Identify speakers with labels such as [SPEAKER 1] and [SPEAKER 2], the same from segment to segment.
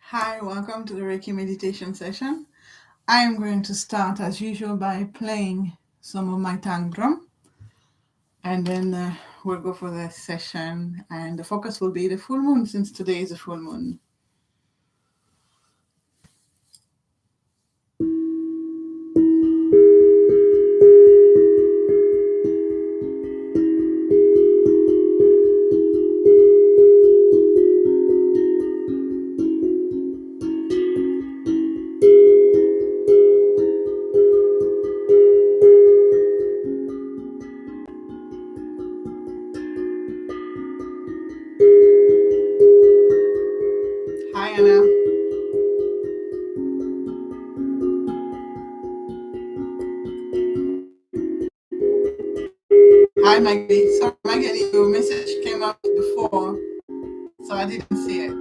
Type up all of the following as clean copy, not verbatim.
[SPEAKER 1] Hi, welcome to the Reiki Meditation session. I am going to start as usual by playing some of my tang drum, and then we'll go for the session. And the focus will be the full moon, since today is a full moon. Hi, Anna. Hi, Maggie. Sorry, Maggie, your message came up before, so I didn't see it.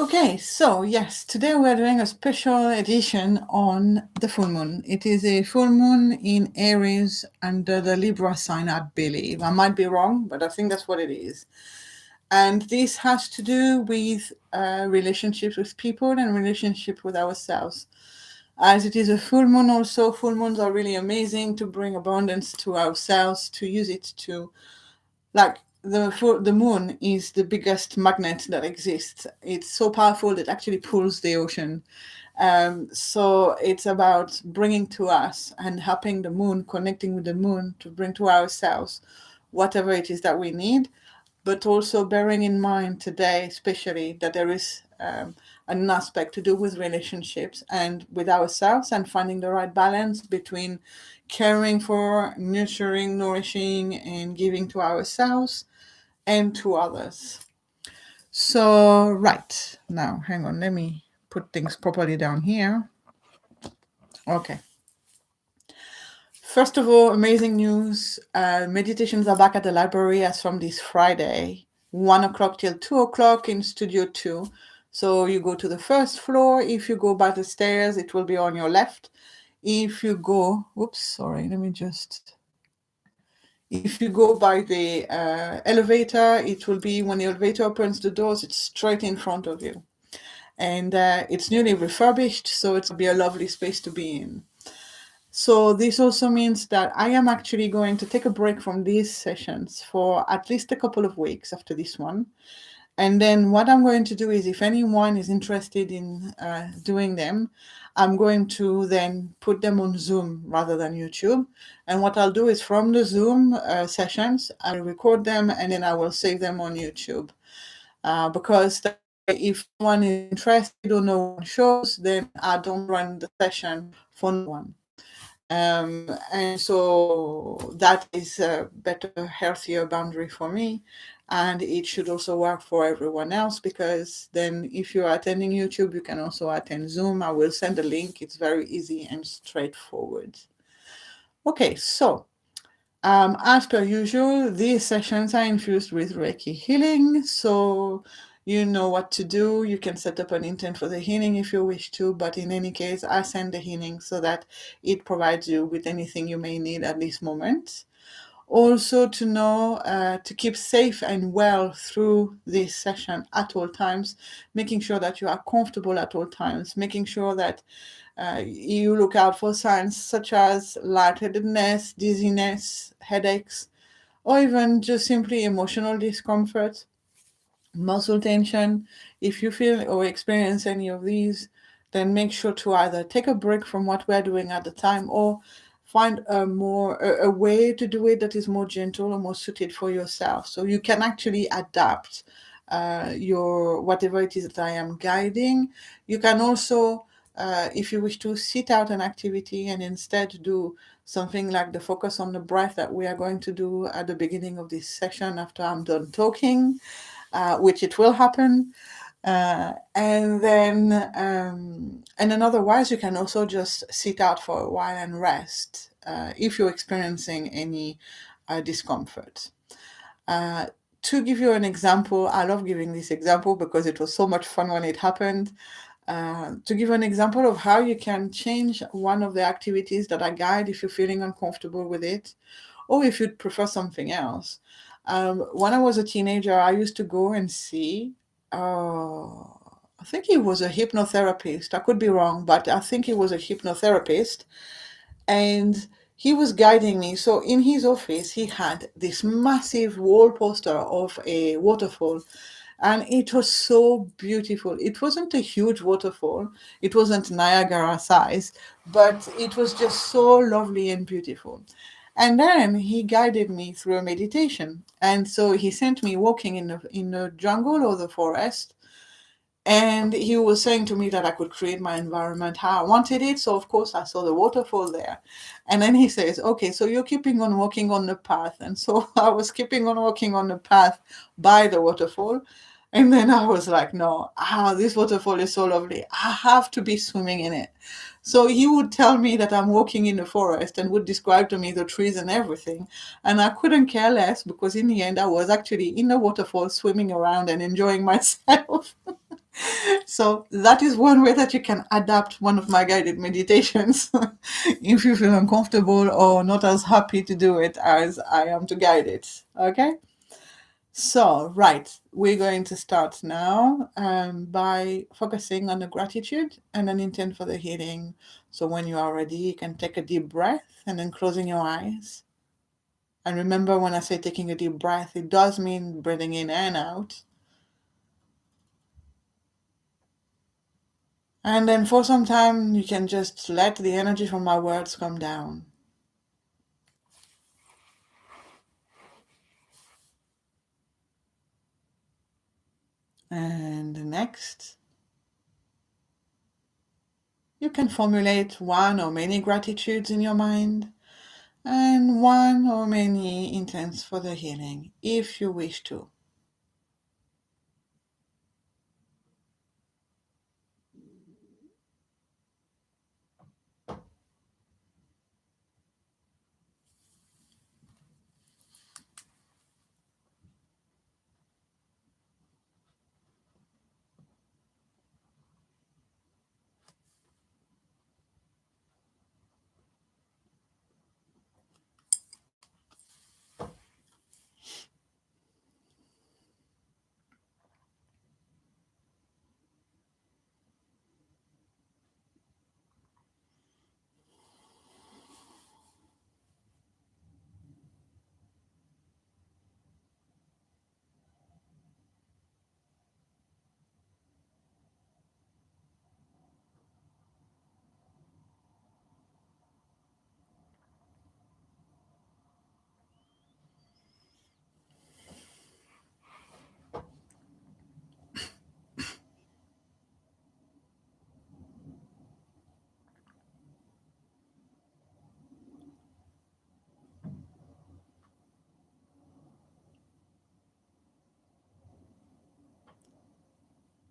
[SPEAKER 1] Okay, so yes, today we're doing a special edition on the full moon. It is a full moon in Aries under the Libra sign, I believe. I might be wrong, but I think that's what it is. And this has to do with relationships with people and relationship with ourselves. As it is a full moon, also, full moons are really amazing to bring abundance to ourselves, to use it to, like, the moon is the biggest magnet that exists. It's so powerful that it actually pulls the ocean. So it's about bringing to us and helping the moon, connecting with the moon to bring to ourselves whatever it is that we need, but also bearing in mind today, especially, that there is an aspect to do with relationships and with ourselves, and finding the right balance between caring for, nurturing, nourishing, and giving to ourselves and to others. So, right now, hang on, let me put things properly down here. Okay. First of all, amazing news. Meditations are back at the library as from this Friday, 1 o'clock till 2 o'clock in Studio 2. So you go to the first floor. If you go by the stairs, it will be on your left. If you go, oops, sorry, let me just. If you go by the elevator, it will be when the elevator opens the doors, it's straight in front of you. And it's newly refurbished, so it's going to be a lovely space to be in. So this also means that I am actually going to take a break from these sessions for at least a couple of weeks after this one. And then what I'm going to do is, if anyone is interested in doing them, I'm going to then put them on Zoom rather than YouTube. And what I'll do is, from the Zoom sessions, I'll record them and then I will save them on YouTube. Because if one is interested or no one shows, then I don't run the session for no one. And so that is a better, healthier boundary for me. And it should also work for everyone else, because then if you're attending YouTube, you can also attend Zoom. I will send a link. It's very easy and straightforward. Okay, so as per usual, these sessions are infused with Reiki healing. So you know what to do. You can set up an intent for the healing if you wish to, but in any case, I send the healing so that it provides you with anything you may need at this moment. Also, to know to keep safe and well through this session at all times, making sure that you are comfortable at all times, making sure that you look out for signs such as lightheadedness, dizziness, headaches, or even just simply emotional discomfort, muscle tension. If you feel or experience any of these, then make sure to either take a break from what we're doing at the time, or find a way to do it that is more gentle or more suited for yourself, so you can actually adapt your whatever it is that I am guiding. You can also, if you wish to, sit out an activity and instead do something like the focus on the breath that we are going to do at the beginning of this session after I'm done talking, which it will happen. And then otherwise, you can also just sit out for a while and rest if you're experiencing any discomfort. Uh, to give you an example, I love giving this example because it was so much fun when it happened. To give an example of how you can change one of the activities that I guide if you're feeling uncomfortable with it, or if you'd prefer something else. When I was a teenager, I used to go and see, I think he was a hypnotherapist. I could be wrong, but I think he was a hypnotherapist. And he was guiding me. So in his office, he had this massive wall poster of a waterfall. And it was so beautiful. It wasn't a huge waterfall, it wasn't Niagara size, but it was just so lovely and beautiful. And then he guided me through a meditation. And so he sent me walking in the jungle or the forest, and he was saying to me that I could create my environment how I wanted it. So, of course, I saw the waterfall there. And then he says, okay, so you're keeping on walking on the path. And so I was keeping on walking on the path by the waterfall. And then I was like, no, this waterfall is so lovely. I have to be swimming in it. So he would tell me that I'm walking in the forest and would describe to me the trees and everything. And I couldn't care less, because in the end, I was actually in the waterfall swimming around and enjoying myself. So that is one way that you can adapt one of my guided meditations if you feel uncomfortable or not as happy to do it as I am to guide it. Okay? So, right, we're going to start now by focusing on the gratitude and an intent for the healing. So, when you are ready, you can take a deep breath and then closing your eyes. And remember, when I say taking a deep breath, it does mean breathing in and out. And then for some time, you can just let the energy from my words come down. And next, you can formulate one or many gratitudes in your mind and one or many intents for the healing, if you wish to.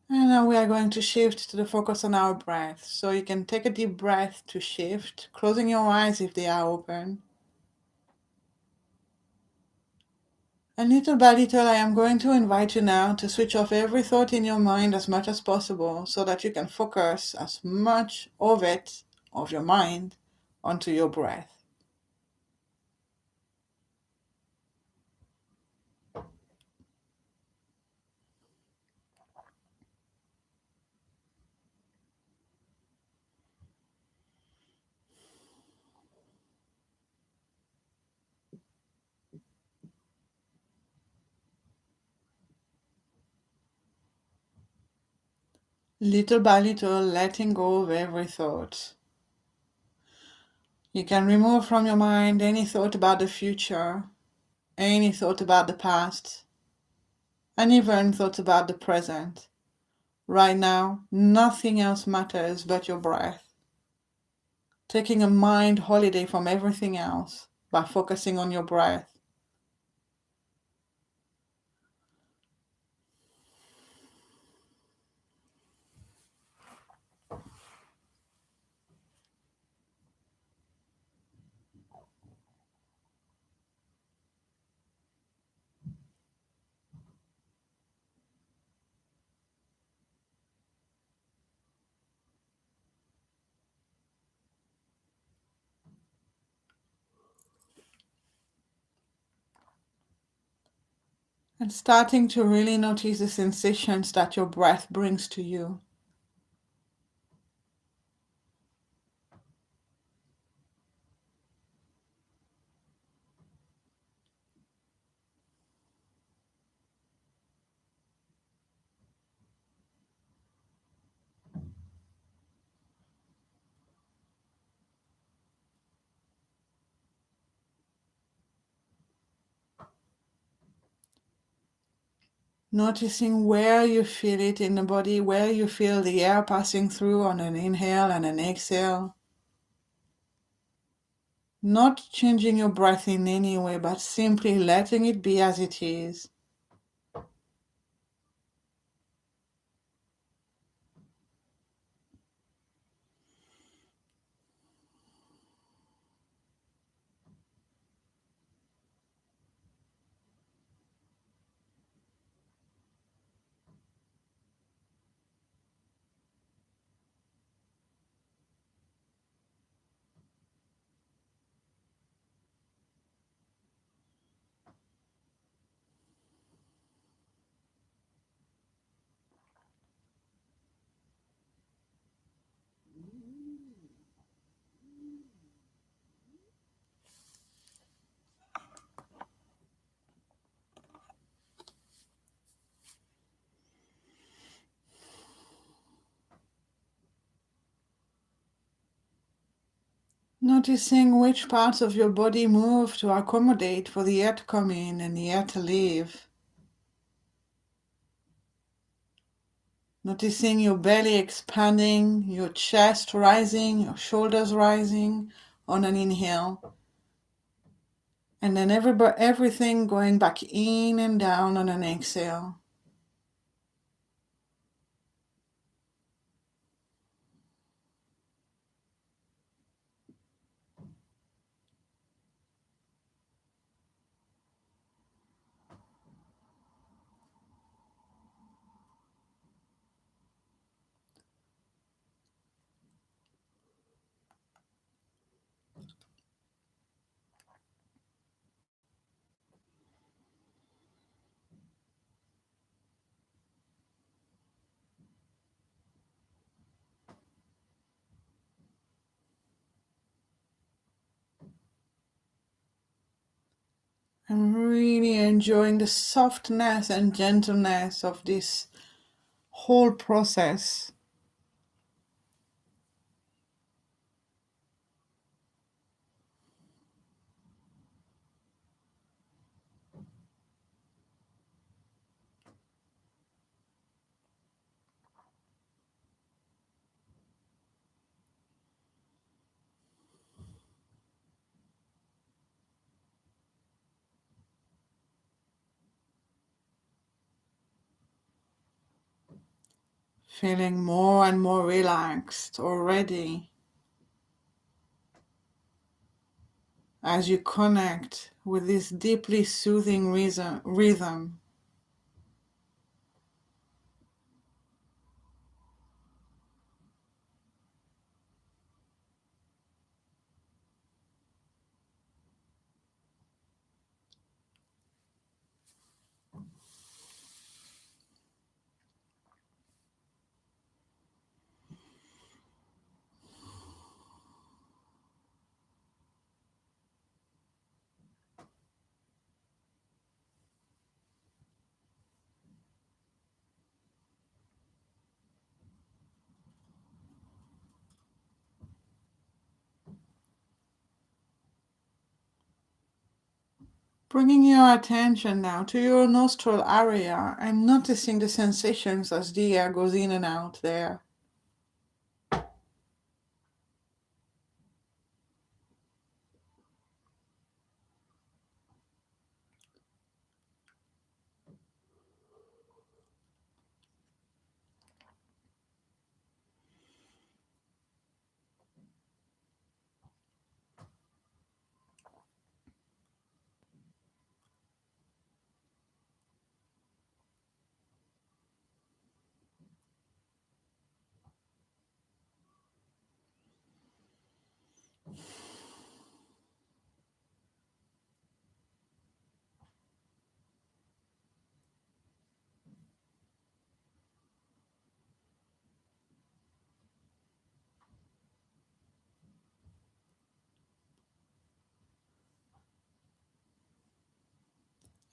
[SPEAKER 1] And now we are going to shift to the focus on our breath. So you can take a deep breath to shift, closing your eyes if they are open. And little by little, I am going to invite you now to switch off every thought in your mind as much as possible, so that you can focus as much of it, of your mind, onto your breath. Little by little, letting go of every thought. You can remove from your mind any thought about the future, any thought about the past, and even thoughts about the present. Right now, nothing else matters but your breath. Taking a mind holiday from everything else by focusing on your breath. And starting to really notice the sensations that your breath brings to you. Noticing where you feel it in the body, where you feel the air passing through on an inhale and an exhale. Not changing your breath in any way, but simply letting it be as it is. Noticing which parts of your body move to accommodate for the air to come in and the air to leave. Noticing your belly expanding, your chest rising, your shoulders rising on an inhale. And then everything going back in and down on an exhale. I'm really enjoying the softness and gentleness of this whole process. Feeling more and more relaxed already as you connect with this deeply soothing rhythm. Bringing your attention now to your nostril area and noticing the sensations as the air goes in and out there.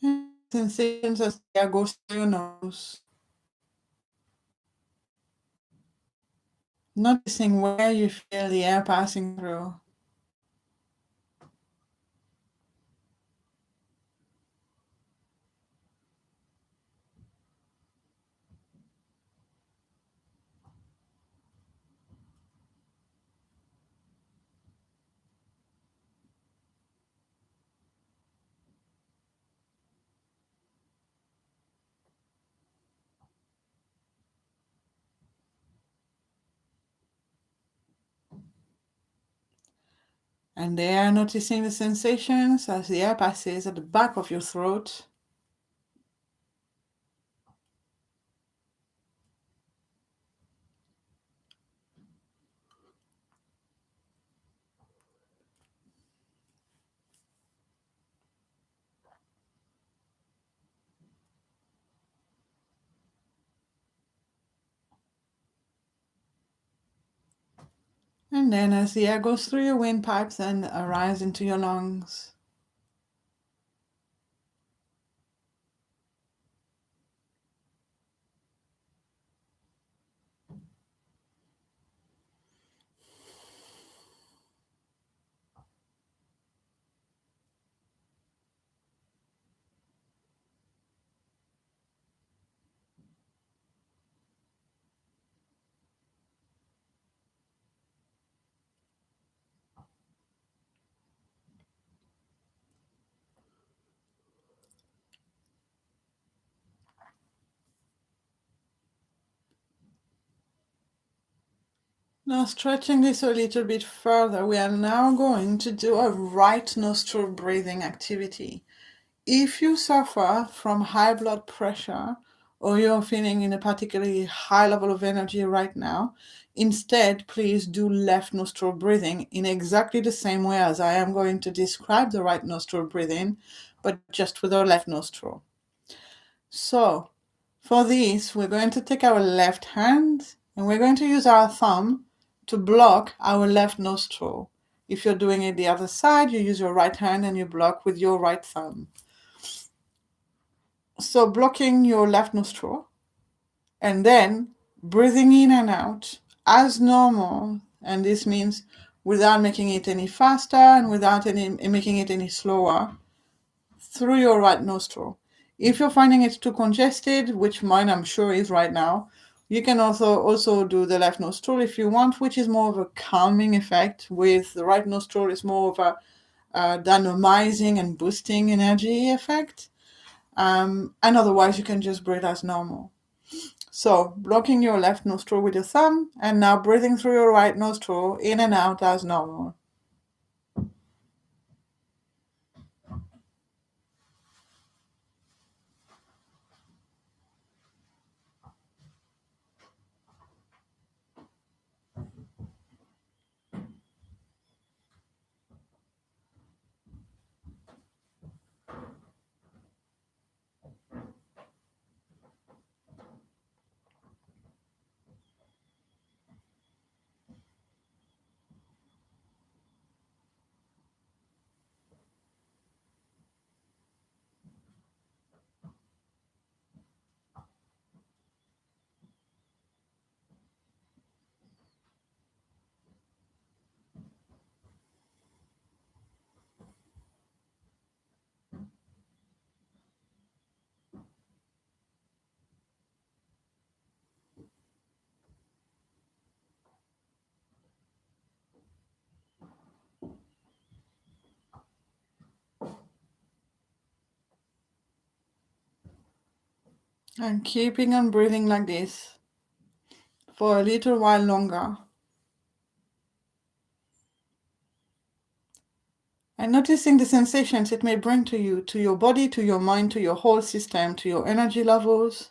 [SPEAKER 1] And sensations as the air goes through your nose. Noticing where you feel the air passing through. And there, noticing the sensations as the air passes at the back of your throat. And then as the air goes through your windpipes and arrives into your lungs. Now stretching this a little bit further, we are now going to do a right nostril breathing activity. If you suffer from high blood pressure or you're feeling in a particularly high level of energy right now, instead, please do left nostril breathing in exactly the same way as I am going to describe the right nostril breathing, but just with our left nostril. So, for this, we're going to take our left hand and we're going to use our thumb to block our left nostril. If you're doing it the other side, you use your right hand and you block with your right thumb. So blocking your left nostril and then breathing in and out as normal. And this means without making it any faster and without making it any slower through your right nostril. If you're finding it too congested, which mine I'm sure is right now, you can also do the left nostril if you want, which is more of a calming effect. With the right nostril, it's more of a dynamizing and boosting energy effect. And otherwise, you can just breathe as normal. So, blocking your left nostril with your thumb, and now breathing through your right nostril in and out as normal. And keeping on breathing like this for a little while longer. And noticing the sensations it may bring to you, to your body, to your mind, to your whole system, to your energy levels.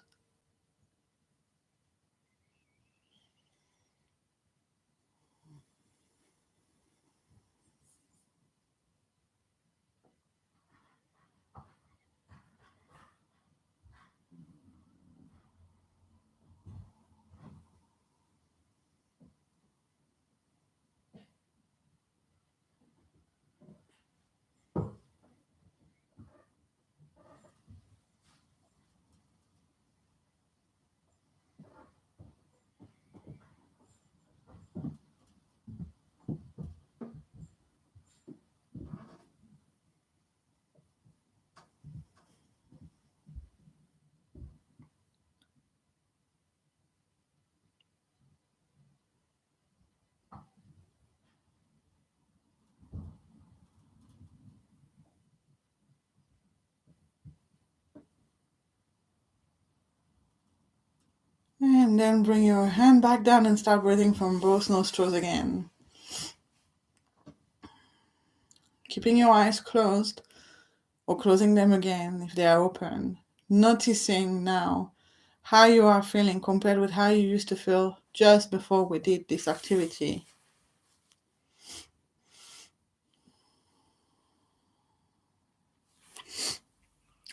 [SPEAKER 1] And then bring your hand back down and start breathing from both nostrils again. Keeping your eyes closed or closing them again if they are open. Noticing now how you are feeling compared with how you used to feel just before we did this activity.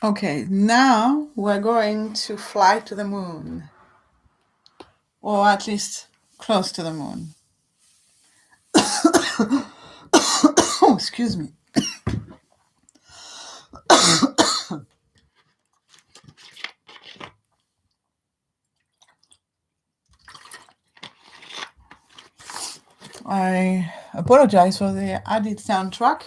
[SPEAKER 1] Okay, now we're going to fly to the moon, or at least close to the moon. Oh, excuse me. I apologize for the added soundtrack.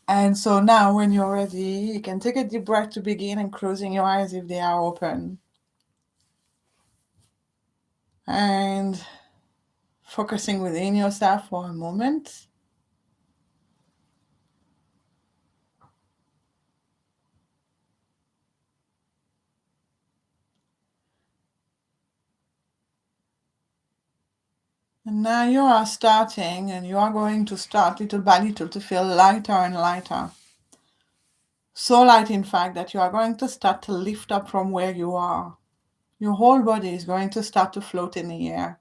[SPEAKER 1] And so now when you're ready, you can take a deep breath to begin and closing your eyes if they are open. And focusing within yourself for a moment. And now you are starting, and you are going to start little by little to feel lighter and lighter. So light, in fact, that you are going to start to lift up from where you are. Your whole body is going to start to float in the air.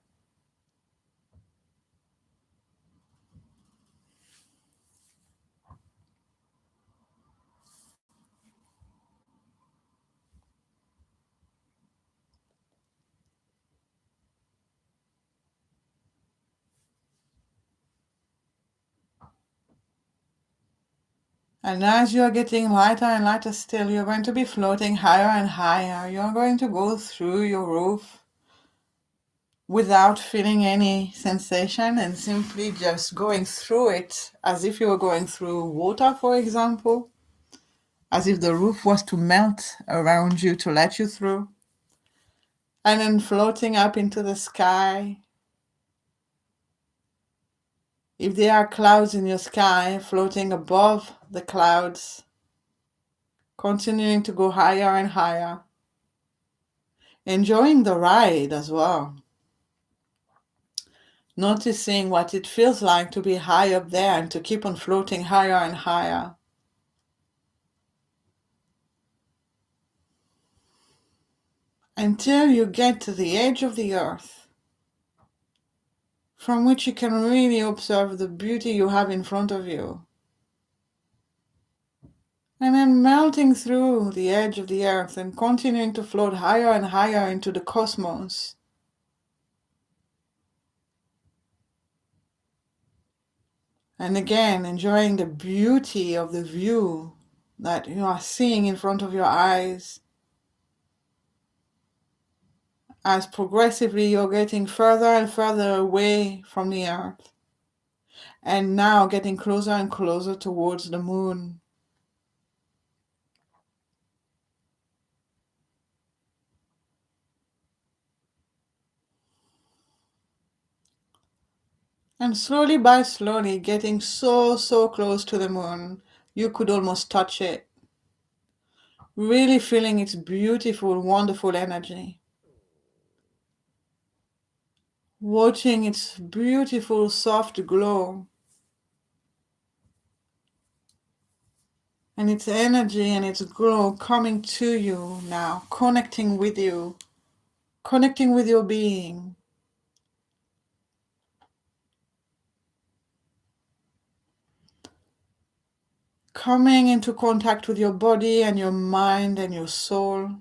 [SPEAKER 1] And as you are getting lighter and lighter still, you're going to be floating higher and higher. You're going to go through your roof without feeling any sensation and simply just going through it as if you were going through water, for example, as if the roof was to melt around you to let you through. And then floating up into the sky. If there are clouds in your sky, floating above the clouds, continuing to go higher and higher, enjoying the ride as well, noticing what it feels like to be high up there and to keep on floating higher and higher, until you get to the edge of the earth, from which you can really observe the beauty you have in front of you. And then melting through the edge of the earth and continuing to float higher and higher into the cosmos. And again, enjoying the beauty of the view that you are seeing in front of your eyes. As progressively you're getting further and further away from the earth. And now getting closer and closer towards the moon. And slowly by slowly getting so close to the moon, you could almost touch it. really feeling its beautiful, wonderful energy, watching its beautiful, soft glow, and its energy and its glow coming to you now, connecting with you, connecting with your being. Coming into contact with your body and your mind and your soul.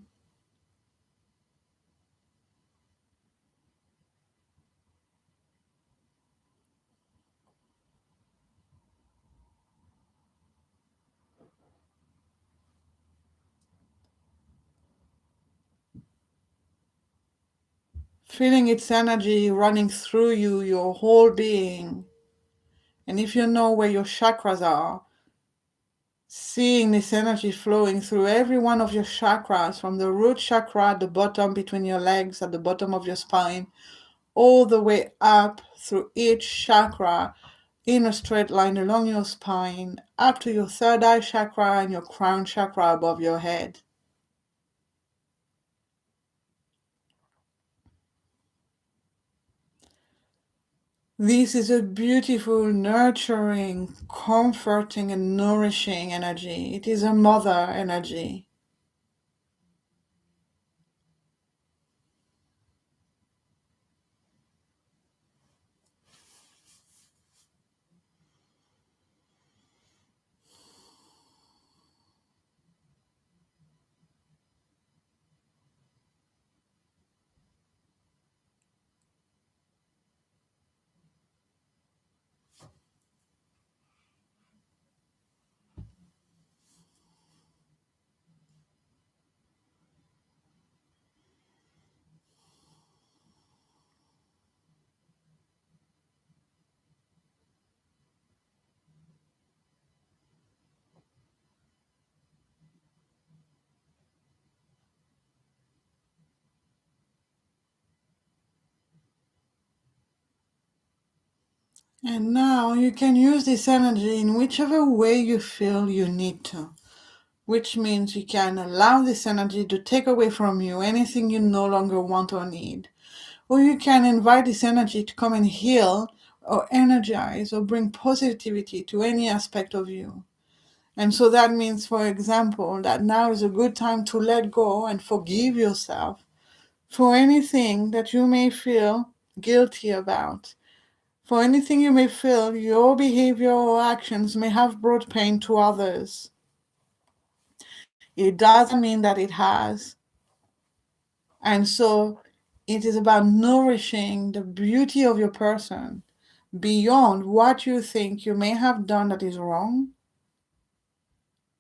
[SPEAKER 1] Feeling its energy running through you, your whole being. And if you know where your chakras are, seeing this energy flowing through every one of your chakras, from the root chakra at the bottom between your legs, at the bottom of your spine, all the way up through each chakra in a straight line along your spine, up to your third eye chakra and your crown chakra above your head. This is a beautiful, nurturing, comforting, and nourishing energy. It is a mother energy. And now you can use this energy in whichever way you feel you need to, which means you can allow this energy to take away from you anything you no longer want or need. Or you can invite this energy to come and heal or energize or bring positivity to any aspect of you. And so that means, for example, that now is a good time to let go and forgive yourself for anything that you may feel guilty about. For anything you may feel your behavior or actions may have brought pain to others. It doesn't mean that it has. And so it is about nourishing the beauty of your person beyond what you think you may have done that is wrong,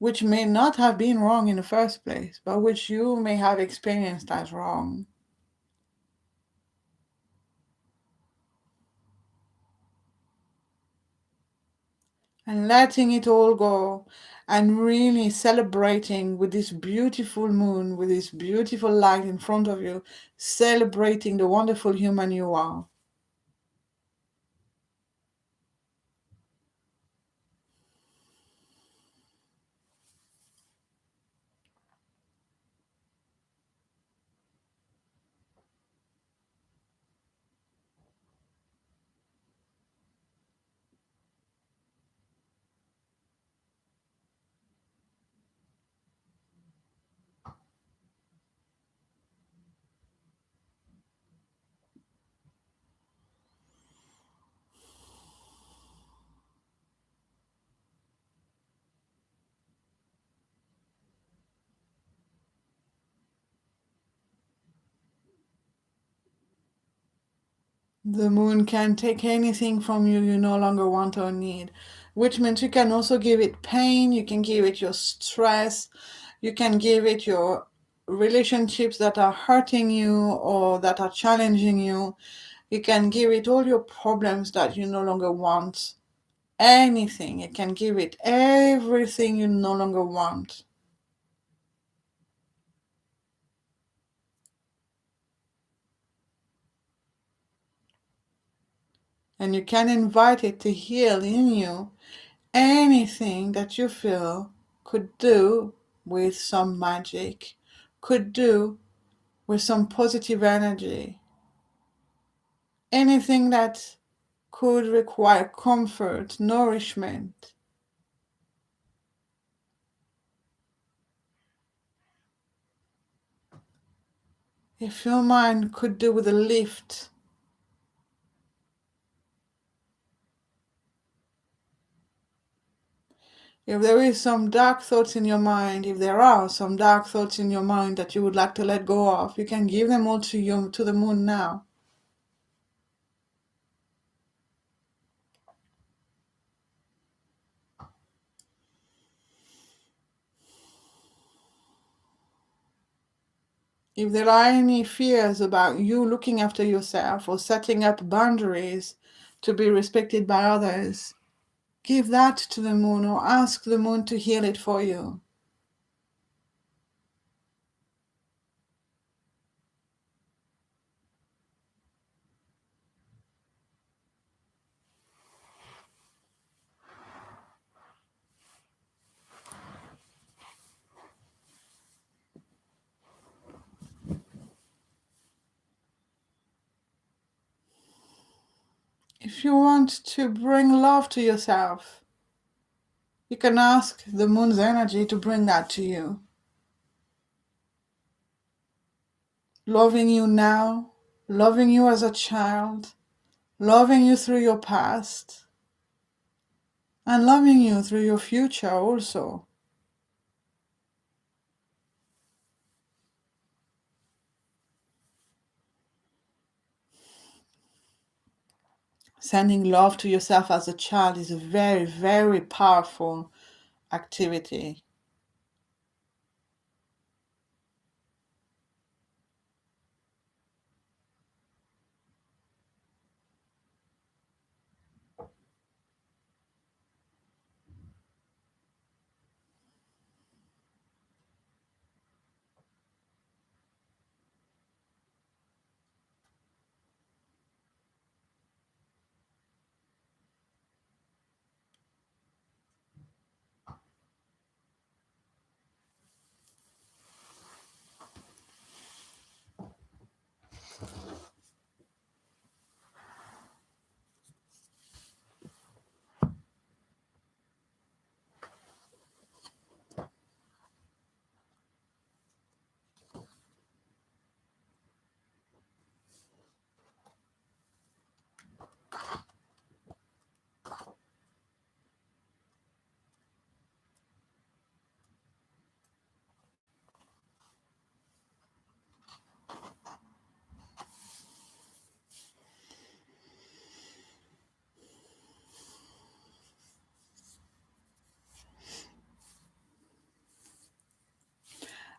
[SPEAKER 1] which may not have been wrong in the first place, but which you may have experienced as wrong. And letting it all go and really celebrating with this beautiful moon, with this beautiful light in front of you, celebrating the wonderful human you are. The moon can take anything from you you no longer want or need, which means you can also give it pain, you can give it your stress, you can give it your relationships that are hurting you or that are challenging you. You can give it all your problems that you no longer want. Anything. You can give it everything you no longer want. And you can invite it to heal in you anything that you feel could do with some magic, could do with some positive energy, anything that could require comfort, nourishment. If your mind could do with a lift, if there is some dark thoughts in your mind, if there are some dark thoughts in your mind that you would like to let go of, you can give them all to you, to the moon now. If there are any fears about you looking after yourself or setting up boundaries to be respected by others, give that to the moon or ask the moon to heal it for you. If you want to bring love to yourself, you can ask the moon's energy to bring that to you. Loving you now, loving you as a child, loving you through your past, and loving you through your future also. Sending love to yourself as a child is a very, very powerful activity.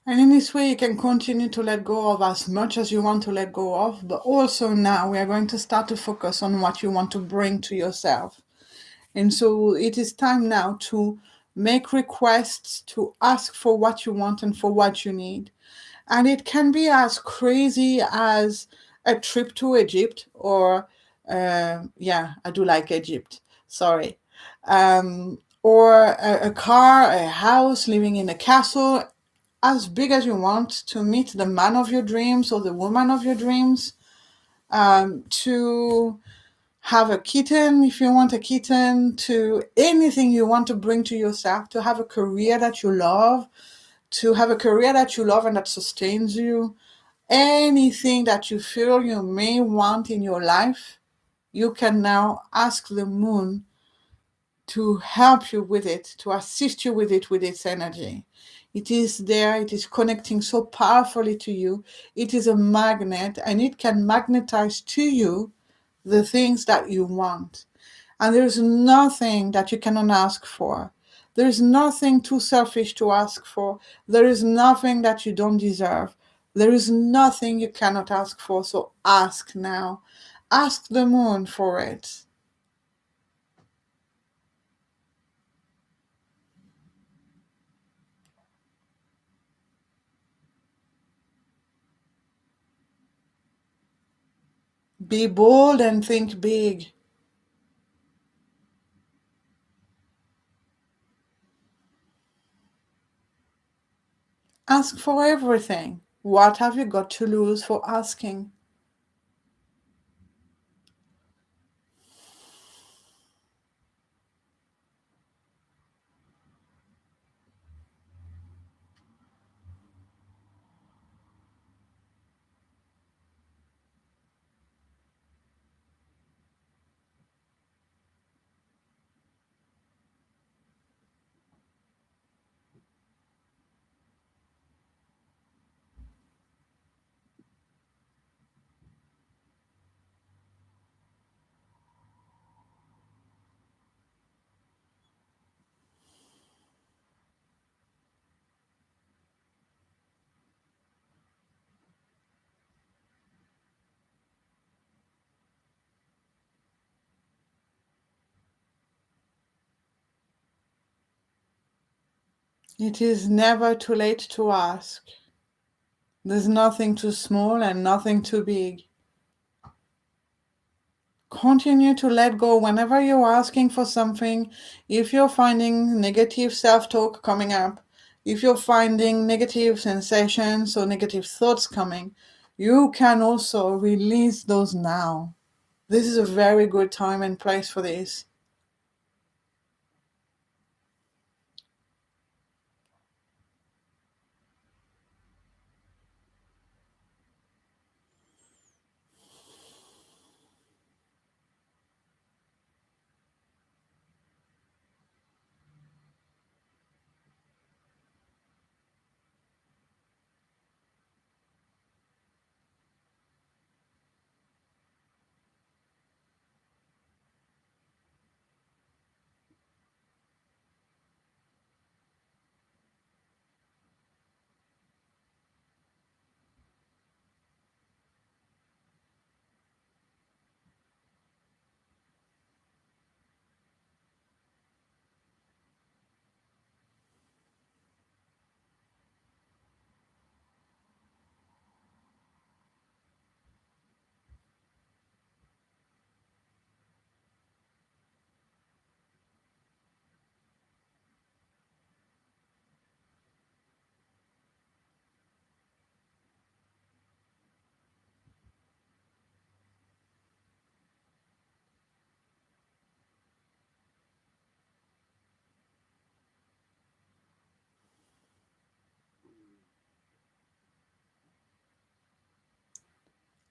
[SPEAKER 1] And in this way, you can continue to let go of as much as you want to let go of, but also now we are going to start to focus on what you want to bring to yourself. And so it is time now to make requests, to ask for what you want and for what you need. And it can be as crazy as a trip to Egypt, or, yeah, I do like Egypt, sorry. Or a car, a house, living in a castle, as big as you want, to meet the man of your dreams or the woman of your dreams, to have a kitten if you want a kitten, to anything you want to bring to yourself, to have a career that you love, to have a career that you love and that sustains you, anything that you feel you may want in your life, you can now ask the moon to help you with it, to assist you with its energy. It is there, it is connecting so powerfully to you. It is a magnet and it can magnetize to you the things that you want. And there's nothing that you cannot ask for. There is nothing too selfish to ask for. There is nothing that you don't deserve. There is nothing you cannot ask for. So ask now. Ask the moon for it. Be bold and think big. Ask for everything. What have you got to lose for asking? It is never too late to ask. There's nothing too small and nothing too big. Continue to let go whenever you're asking for something. If you're finding negative self-talk coming up, if you're finding negative sensations or negative thoughts coming, you can also release those now. This is a very good time and place for this.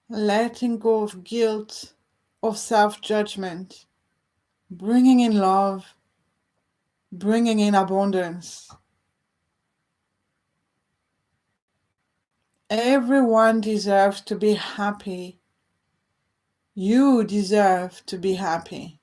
[SPEAKER 1] Letting go of guilt, of self-judgment, bringing in love, bringing in abundance. Everyone deserves to be happy. You deserve to be happy.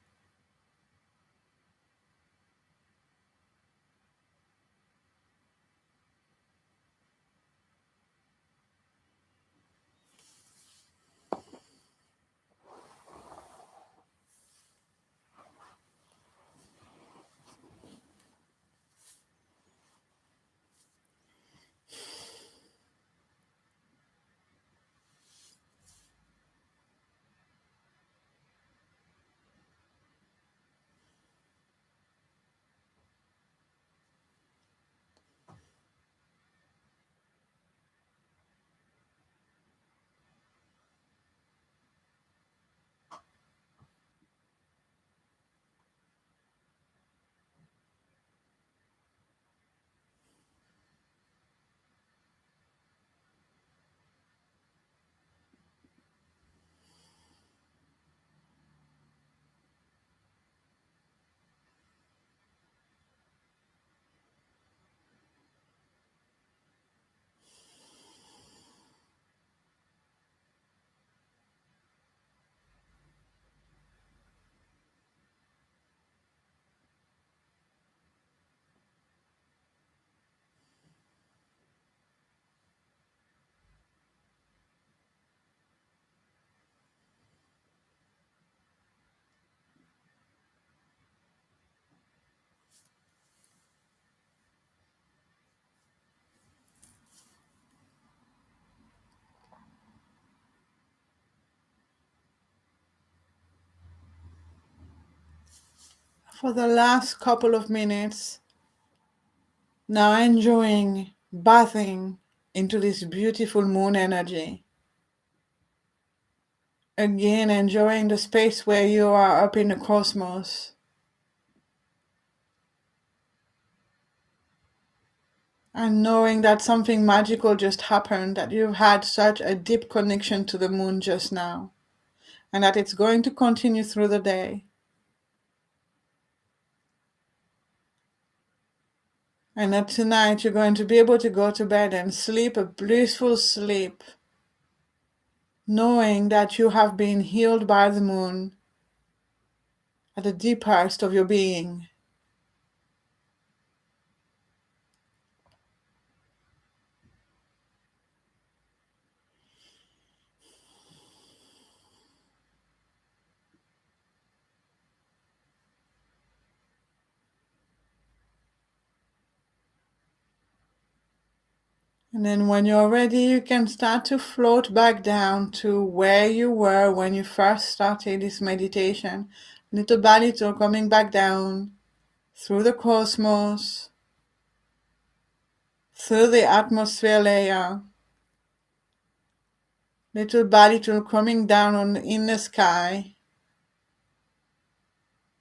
[SPEAKER 1] For the last couple of minutes, now enjoying bathing into this beautiful moon energy. Again, enjoying the space where you are up in the cosmos. And knowing that something magical just happened, that you've had such a deep connection to the moon just now, and that it's going to continue through the day. And that tonight you're going to be able to go to bed and sleep a blissful sleep, knowing that you have been healed by the moon at the deepest of your being. And then when you're ready, you can start to float back down to where you were when you first started this meditation. Little by little, coming back down through the cosmos, through the atmosphere layer, little by little coming down in the sky,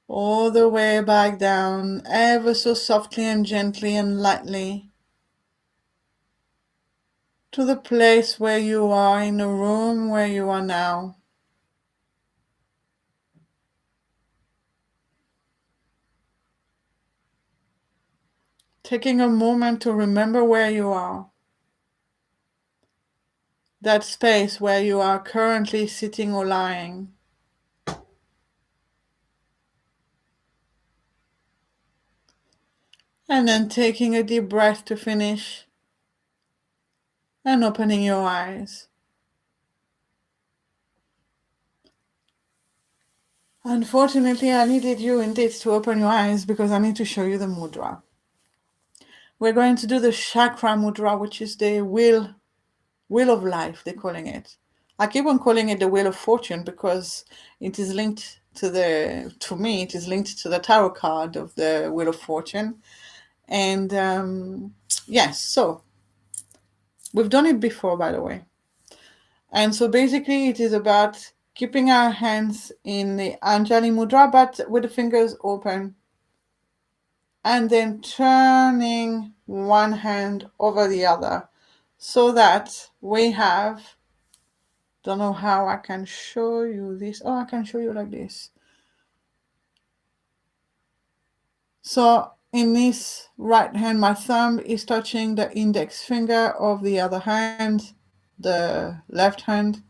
[SPEAKER 1] all the way back down, ever so softly and gently and lightly, to the place where you are, in the room where you are now. Taking a moment to remember where you are, that space where you are currently sitting or lying. And then taking a deep breath to finish and opening your eyes. Unfortunately, I needed you indeed to open your eyes because I need to show you the mudra. We're going to do the chakra mudra, which is the wheel of life, they're calling it. I keep on calling it the wheel of fortune because it is linked to me, it is linked to the tarot card of the wheel of fortune. And yes, so we've done it before, by the way. And so basically it is about keeping our hands in the Anjali mudra, but with the fingers open. And then turning one hand over the other so that we have, don't know how I can show you this. Oh, I can show you like this. So in this right hand, my thumb is touching the index finger of the other hand, the left hand.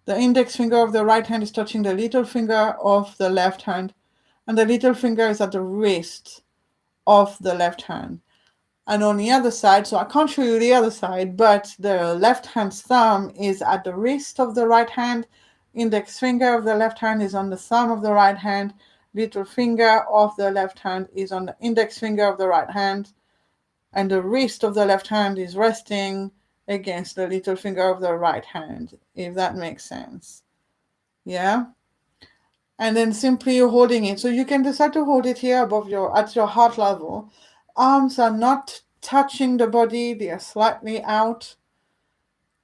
[SPEAKER 1] The index finger of the right hand is touching the little finger of the left hand, and the little finger is at the wrist of the left hand. And on the other side, so I can't show you the other side, but the left hand's thumb is at the wrist of the right hand, index finger of the left hand is on the thumb of the right hand, little finger of the left hand is on the index finger of the right hand, and the wrist of the left hand is resting against the little finger of the right hand, if that makes sense. Yeah? And then simply holding it. So you can decide to hold it here above at your heart level. Arms are not touching the body, they are slightly out.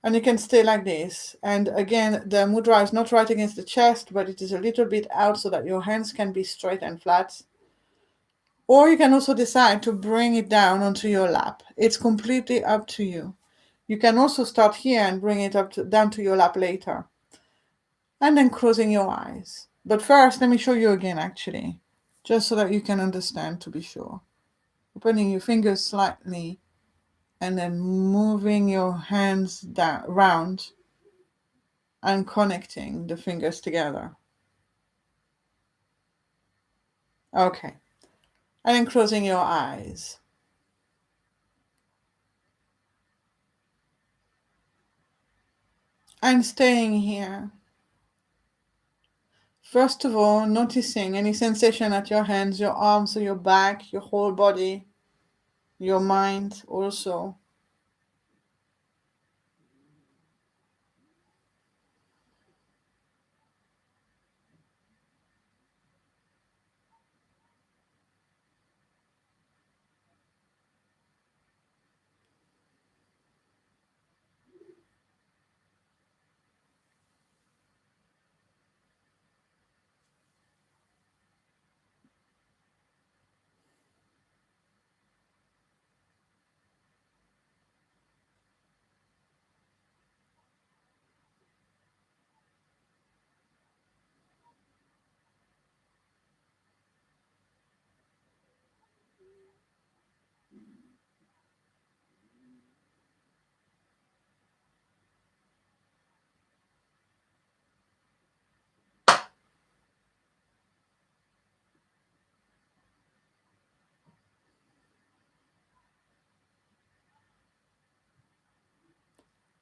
[SPEAKER 1] And you can stay like this. And again, the mudra is not right against the chest, but it is a little bit out so that your hands can be straight and flat. Or you can also decide to bring it down onto your lap. It's completely up to you. You can also start here and bring it down to your lap later. And then closing your eyes. But first, let me show you again, actually, just so that you can understand to be sure. Opening your fingers slightly and then moving your hands down, round and connecting the fingers together. Okay. And then closing your eyes. And staying here. First of all, noticing any sensation at your hands, your arms, or your back, your whole body, your mind also.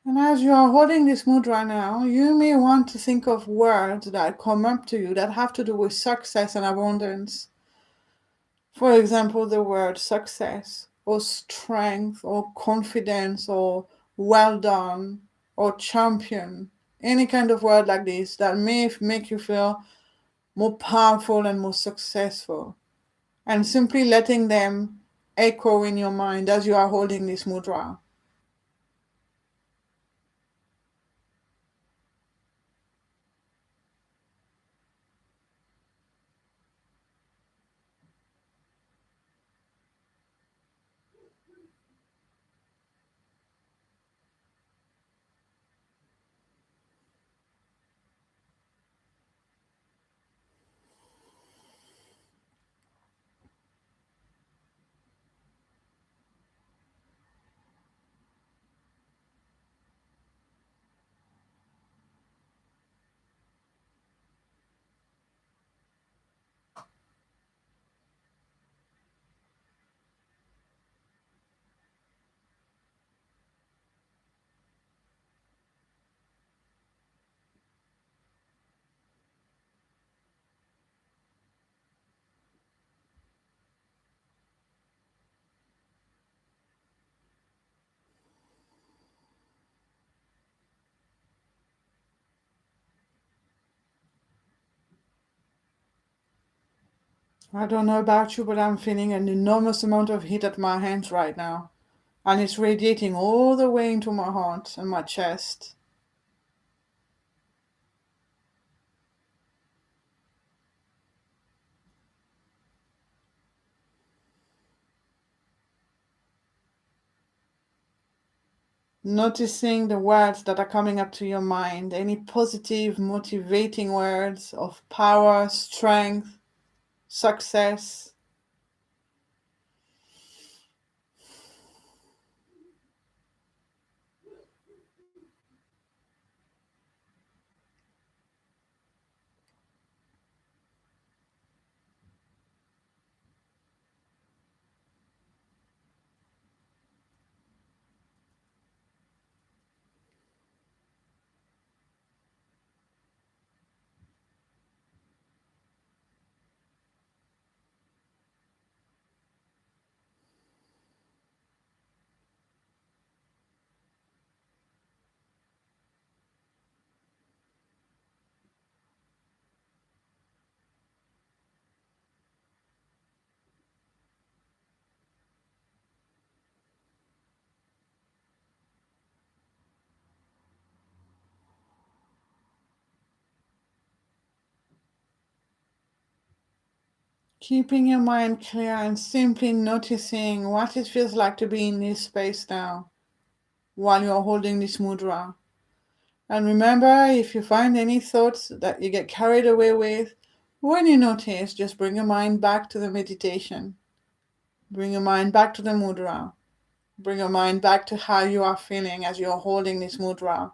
[SPEAKER 1] And as you are holding this mudra now, you may want to think of words that come up to you that have to do with success and abundance. For example, the word success, or strength, or confidence, or well done, or champion. Any kind of word like this that may make you feel more powerful and more successful. And simply letting them echo in your mind as you are holding this mudra. I don't know about you, but I'm feeling an enormous amount of heat at my hands right now. And it's radiating all the way into my heart and my chest. Noticing the words that are coming up to your mind, any positive, motivating words of power, strength, success. Keeping your mind clear and simply noticing what it feels like to be in this space now while you're holding this mudra. And remember, if you find any thoughts that you get carried away with, when you notice, just bring your mind back to the meditation. Bring your mind back to the mudra. Bring your mind back to how you are feeling as you're holding this mudra.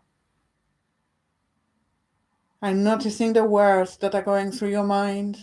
[SPEAKER 1] And noticing the words that are going through your mind.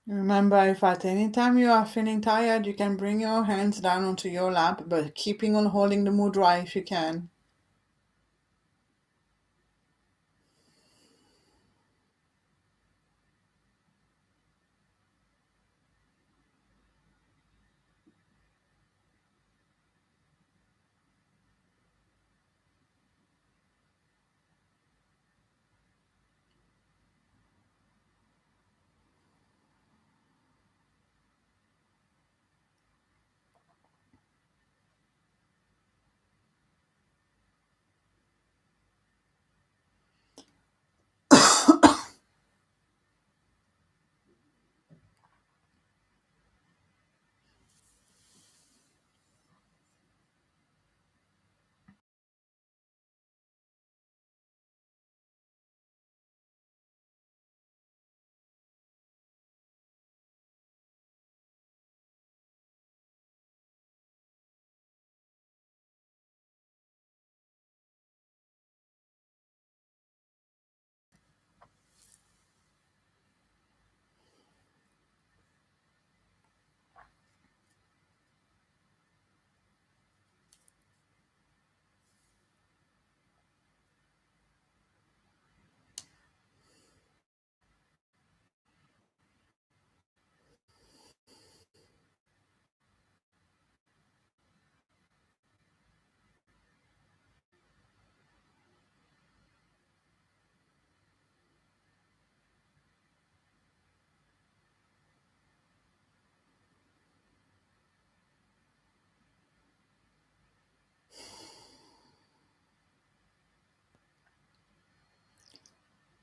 [SPEAKER 1] Remember, if at any time you are feeling tired, you can bring your hands down onto your lap, but keeping on holding the mudra if you can.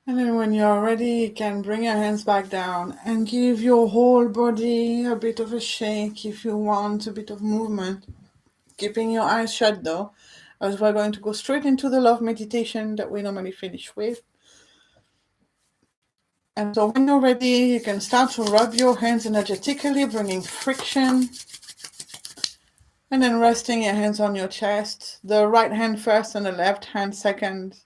[SPEAKER 1] And then when you're ready, you can bring your hands back down and give your whole body a bit of a shake if you want, a bit of movement. Keeping your eyes shut though, as we're going to go straight into the love meditation that we normally finish with. And so when you're ready, you can start to rub your hands energetically, bringing friction. And then resting your hands on your chest, the right hand first and the left hand second.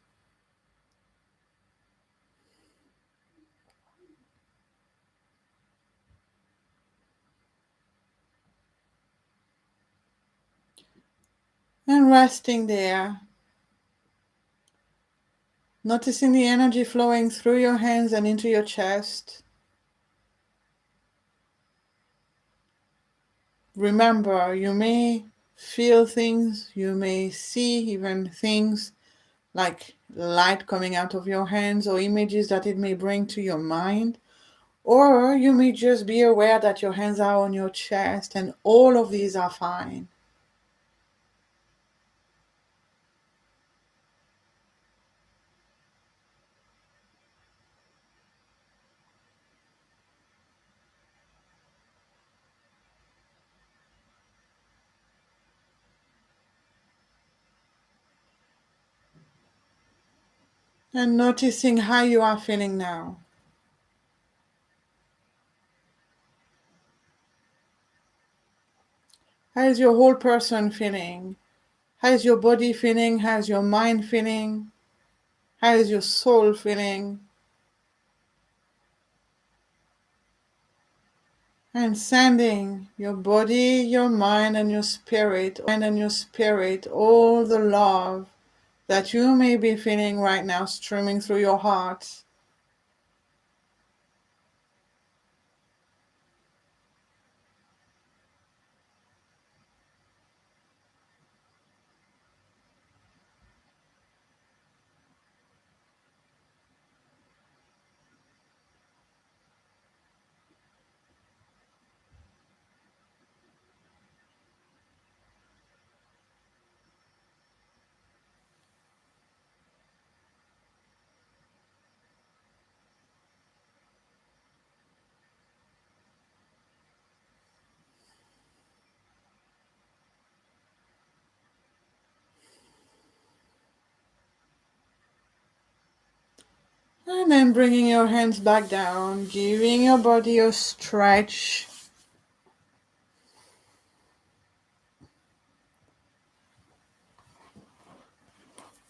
[SPEAKER 1] And resting there. Noticing the energy flowing through your hands and into your chest. Remember, you may feel things, you may see even things like light coming out of your hands or images that it may bring to your mind. Or you may just be aware that your hands are on your chest and all of these are fine. And noticing how you are feeling now. How is your whole person feeling? How is your body feeling? How is your mind feeling? How is your soul feeling? And sending your body, your mind, and your spirit, all the love that you may be feeling right now streaming through your heart. And then bringing your hands back down, giving your body a stretch.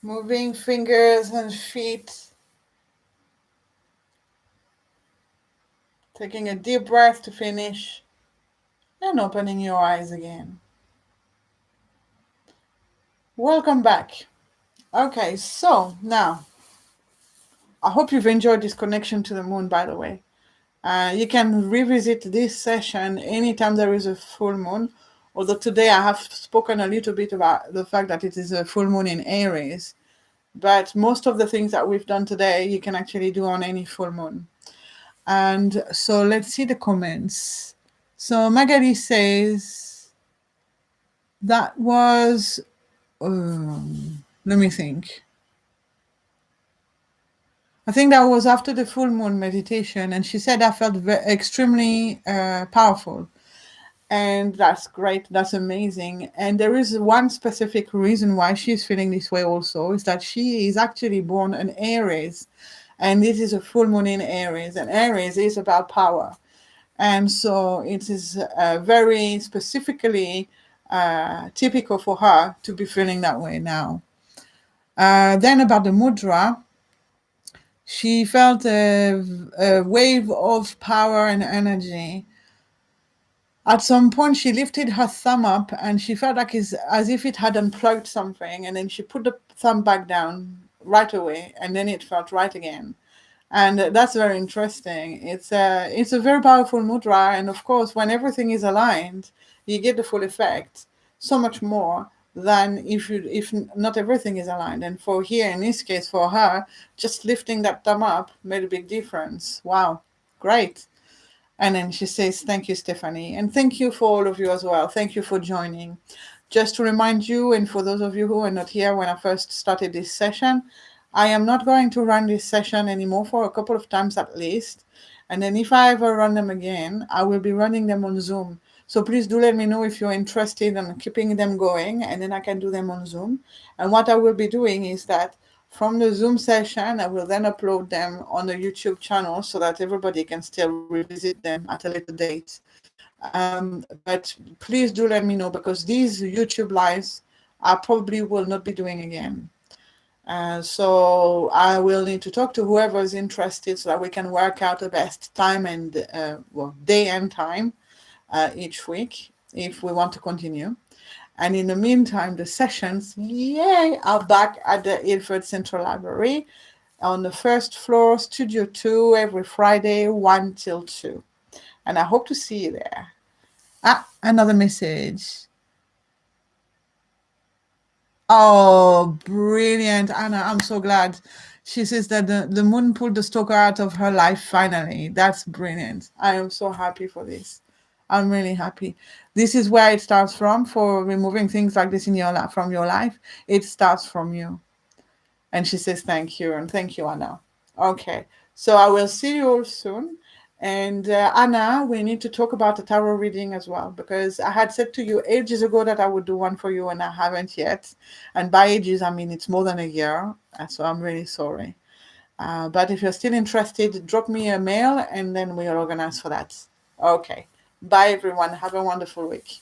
[SPEAKER 1] Moving fingers and feet. Taking a deep breath to finish and opening your eyes again. Welcome back. Okay, so now I hope you've enjoyed this connection to the moon, by the way. You can revisit this session anytime there is a full moon. Although today I have spoken a little bit about the fact that it is a full moon in Aries. But most of the things that we've done today, you can actually do on any full moon. And so let's see the comments. So Magali says that was, let me think. I think that was after the full moon meditation, and she said I felt extremely powerful. And that's great. That's amazing. And there is one specific reason why she's feeling this way also, is that she is actually born an Aries. And this is a full moon in Aries. And Aries is about power. And so it is very specifically typical for her to be feeling that way now. Then about the mudra, she felt a wave of power and energy. At some point, she lifted her thumb up and she felt like it's as if it had unplugged something. And then she put the thumb back down right away. And then it felt right again. And that's very interesting. It's a very powerful mudra. And of course, when everything is aligned, you get the full effect so much more than if not everything is aligned. And for here, in this case, for her, just lifting that thumb up made a big difference. Wow, great. And then she says, thank you, Stephanie. And thank you for all of you as well. Thank you for joining. Just to remind you, and for those of you who are not here when I first started this session, I am not going to run this session anymore for a couple of times at least. And then if I ever run them again, I will be running them on Zoom. So please do let me know if you're interested in keeping them going, and then I can do them on Zoom. And what I will be doing is that from the Zoom session, I will then upload them on the YouTube channel so that everybody can still revisit them at a later date. But please do let me know, because these YouTube lives I probably will not be doing again. So I will need to talk to whoever is interested so that we can work out the best time and day and time each week if we want to continue. And in the meantime, the sessions, yay, are back at the Ilford Central Library on the first floor, Studio 2, every Friday, 1 till 2. And I hope to see you there. Another message. Oh, brilliant, Anna. I'm so glad. She says that the moon pulled the stalker out of her life finally. That's brilliant. I am so happy for this. I'm really happy. This is where it starts from for removing things like this in your life from your life. It starts from you. And she says thank you, and thank you, Anna. Okay, so I will see you all soon. And Anna, we need to talk about the tarot reading as well, because I had said to you ages ago that I would do one for you, and I haven't yet. And by ages, I mean it's more than a year. So I'm really sorry. But if you're still interested, drop me a mail, and then we'll organize for that. Okay. Bye, everyone. Have a wonderful week.